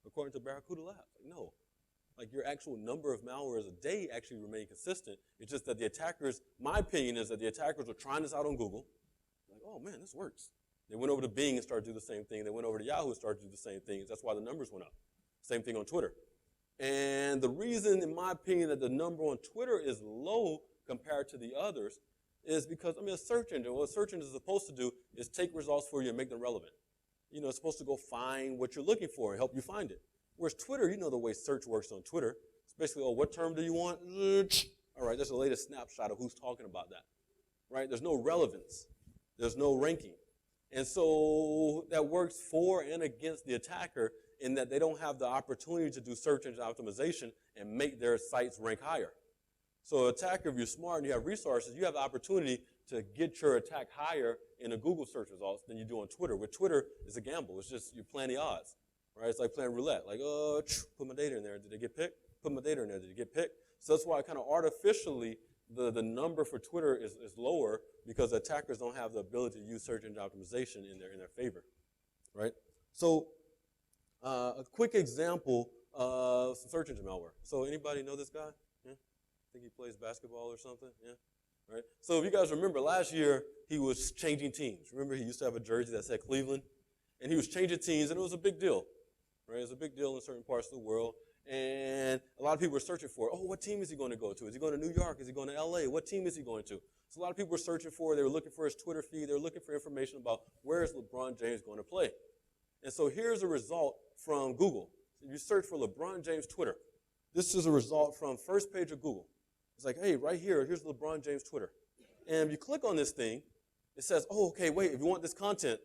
according to Barracuda Labs. Like, no. Like, your actual number of malwares a day actually remained consistent. It's just that the attackers, my opinion is that the attackers were trying this out on Google. Like, oh, man, this works. They went over to Bing and started to do the same thing. They went over to Yahoo and started to do the same thing. That's why the numbers went up. Same thing on Twitter. And the reason, in my opinion, that the number on Twitter is low compared to the others is because, I mean, a search engine, what a search engine is supposed to do is take results for you and make them relevant. You know, it's supposed to go find what you're looking for and help you find it. Whereas Twitter, you know the way search works on Twitter. It's basically, oh, what term do you want? All right, that's the latest snapshot of who's talking about that. Right? There's no relevance. There's no ranking. And so that works for and against the attacker in that they don't have the opportunity to do search engine optimization and make their sites rank higher. So attacker, if you're smart and you have resources, you have the opportunity to get your attack higher in the Google search results than you do on Twitter. With Twitter, it's a gamble. It's just you're playing the odds, right? It's like playing roulette. Like, oh, put my data in there. Did they get picked? Put my data in there. Did it get picked? So that's why kind of artificially the number for Twitter is lower because attackers don't have the ability to use search engine optimization in their favor, right? So a quick example of some search engine malware. So anybody know this guy? Yeah? I think he plays basketball or something. Yeah, right. So if you guys remember, last year he was changing teams. Remember, he used to have a jersey that said Cleveland, and he was changing teams, and it was a big deal. Right, it was a big deal in certain parts of the world, and a lot of people were searching for, oh, what team is he going to go to? Is he going to New York? Is he going to L.A.? What team is he going to? So a lot of people were searching for. They were looking for his Twitter feed. They were looking for information about where is LeBron James going to play. And so here's a result from Google. So you search for LeBron James Twitter. This is a result from first page of Google. It's like, hey, right here, here's LeBron James Twitter. And if you click on this thing, it says, oh, okay, wait, if you want this content,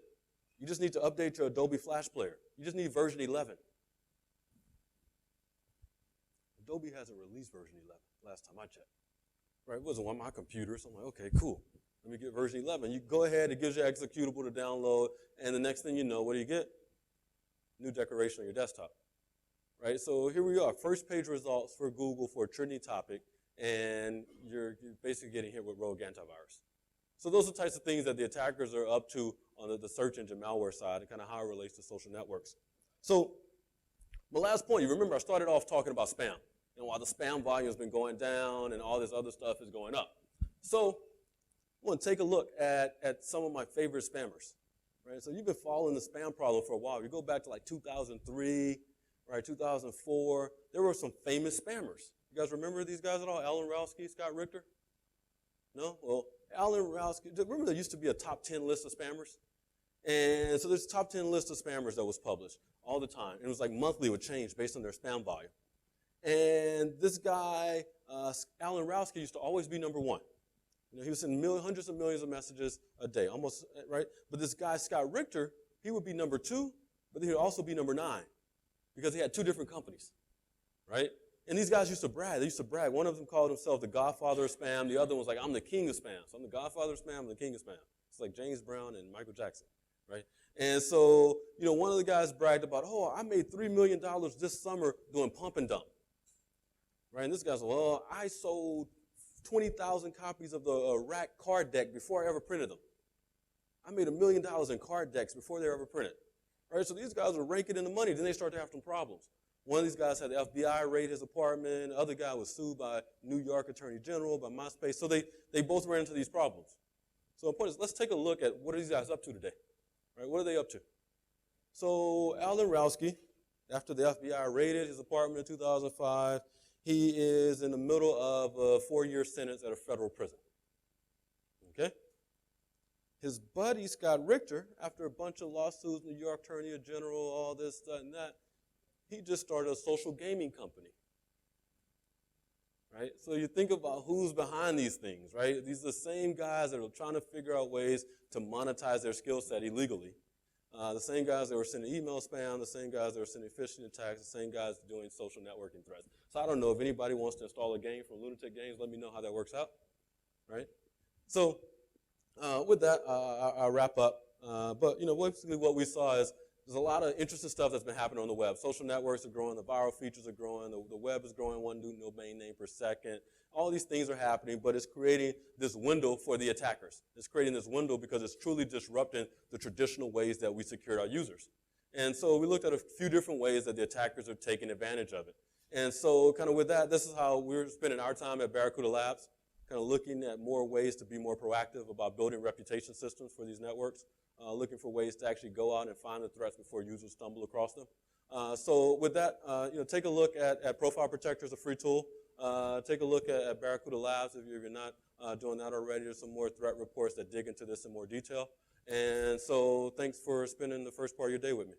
you just need to update your Adobe Flash Player. You just need version 11. Adobe hasn't released version 11 last time I checked. Right, it wasn't on my computer, so I'm like, okay, cool. Let me get version 11. You go ahead, it gives you an executable to download, and the next thing you know, what do you get? New decoration on your desktop. Right, so here we are, first page results for Google for a trending topic, and you're basically getting hit with rogue antivirus. So those are the types of things that the attackers are up to on the search engine malware side and kind of how it relates to social networks. So my last point, you remember I started off talking about spam. And while the spam volume has been going down and all this other stuff is going up. So I want to take a look at some of my favorite spammers. Right? So you've been following the spam problem for a while. You go back to like 2003, right, 2004. There were some famous spammers. You guys remember these guys at all? Alan Rowski, Scott Richter? No? Well, Alan Rowski, remember there used to be a top 10 list of spammers? And so there's a top 10 list of spammers that was published all the time. And it was like monthly would change based on their spam volume. And this guy, Alan Rowski, used to always be number one. You know, he was sending hundreds of millions of messages a day, almost, right? But this guy, Scott Richter, he would be number 2, but he would also be number 9 because he had 2 different companies, right? And these guys used to brag. They used to brag. One of them called himself the godfather of spam. The other one was like, I'm the king of spam. So I'm the godfather of spam, I'm the king of spam. It's like James Brown and Michael Jackson, right? And so, you know, one of the guys bragged about, oh, I made $3 million this summer doing pump and dump. Right, and this guy's like, well, I sold 20,000 copies of the rack card deck before I ever printed them. I made $1 million in card decks before they were ever printed. Right, so these guys were raking in the money. Then they started to have some problems. One of these guys had the FBI raid his apartment. The other guy was sued by New York Attorney General, by MySpace. So they both ran into these problems. So the point is, let's take a look at what are these guys up to today. Right, what are they up to? So Alan Rowski, after the FBI raided his apartment in 2005, he is in the middle of a 4-year sentence at a federal prison. Okay? His buddy, Scott Richter, after a bunch of lawsuits, New York Attorney General, all this, that, and that, he just started a social gaming company. Right? So you think about who's behind these things, right? These are the same guys that are trying to figure out ways to monetize their skill set illegally. The same guys that were sending email spam, the same guys that were sending phishing attacks, the same guys doing social networking threats. So I don't know if anybody wants to install a game from Lunatic Games. Let me know how that works out, right? So With that, I'll wrap up. But basically what we saw is there's a lot of interesting stuff that's been happening on the web. Social networks are growing, the viral features are growing, the web is growing 1 new domain name per second. All these things are happening, but it's creating this window for the attackers. It's creating this window because it's truly disrupting the traditional ways that we secured our users. And so we looked at a few different ways that the attackers are taking advantage of it. And so kind of with that, this is how we're spending our time at Barracuda Labs, kind of looking at more ways to be more proactive about building reputation systems for these networks, looking for ways to actually go out and find the threats before users stumble across them. So with that, take a look at Profile Protector as a free tool. Take a look at Barracuda Labs if you're not doing that already. There's some more threat reports that dig into this in more detail. And so thanks for spending the first part of your day with me.